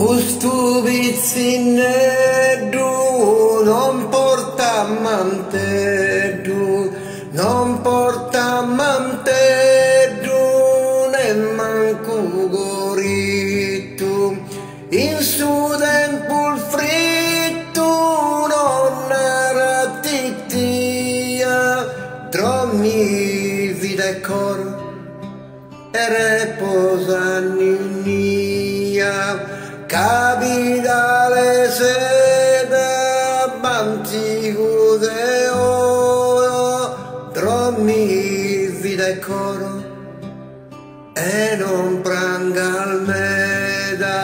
Custubizineddu non porta manteddu, non porta manteddu nemmancu gorittu, in su tempul frittu non era tittia, dromi vide cor e reposa ninnia. Capitale sede bantico de oro, dromi vide coro e non pranga almeda.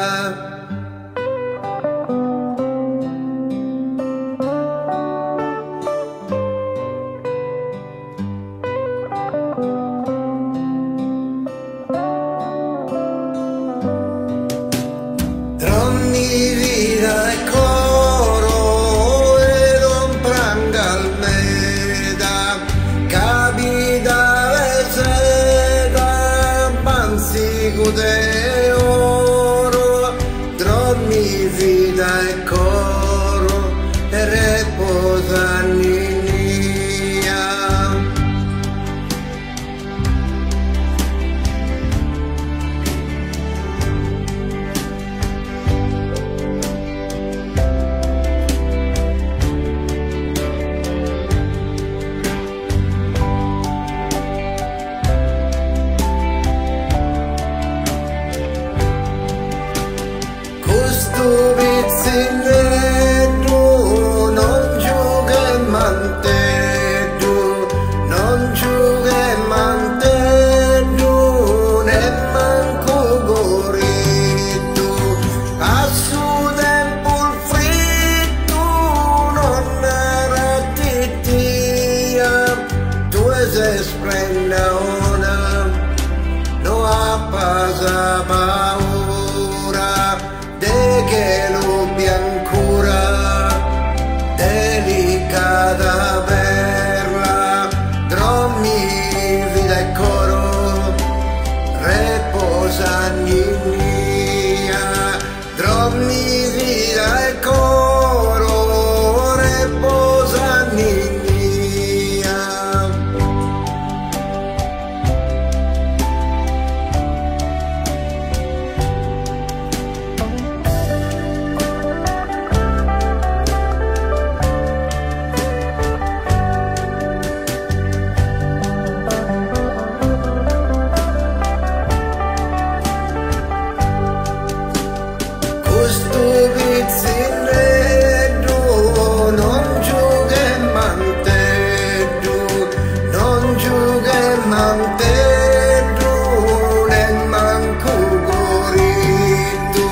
Mi vida e coro e non pranga almeda, capitale seta bansico de oro, dromi vida e coro e reposa ninnia. Custubizineddu non giuga manteddu, non giuga manteddu nemmancu gorittu, a su tempul frittu non era tittia, tu se sprenda ona no appasa paura de che lupi ancora delicata perla, dromi vide coro reposa ninnia, dromi vide coro reposa ninnia. Custubizineddu non giuga manteddu, non giuga manteddu nemmancu gorittu,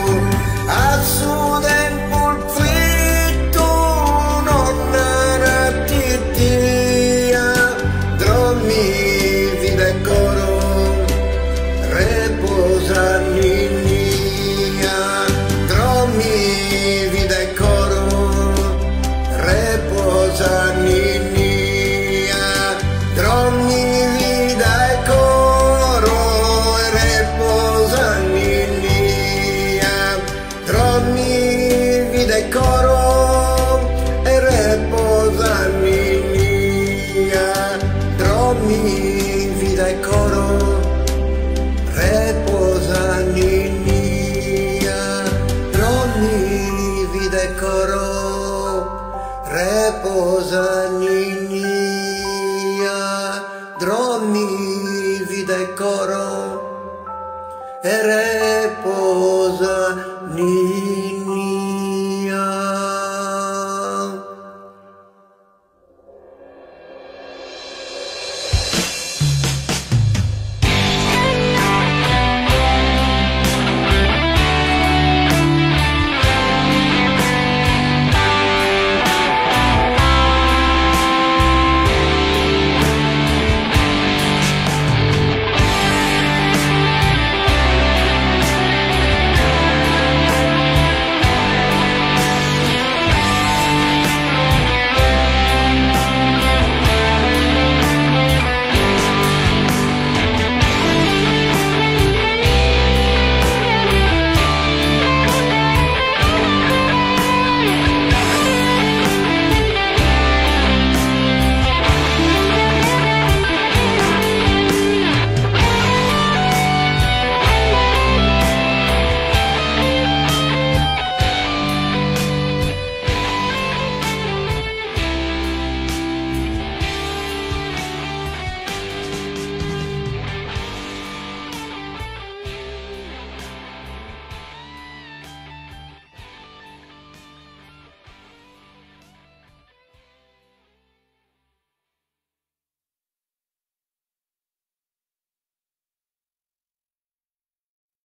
a su tempul frittu non era tittia, dromi vide coro reposa ninnia. Dromi vide coro reposa ninnia, dromi vide coro reposa ninnia, dromi vide coro reposa ninnia, dromi vide coro reposa ninnia. Dromi vide coro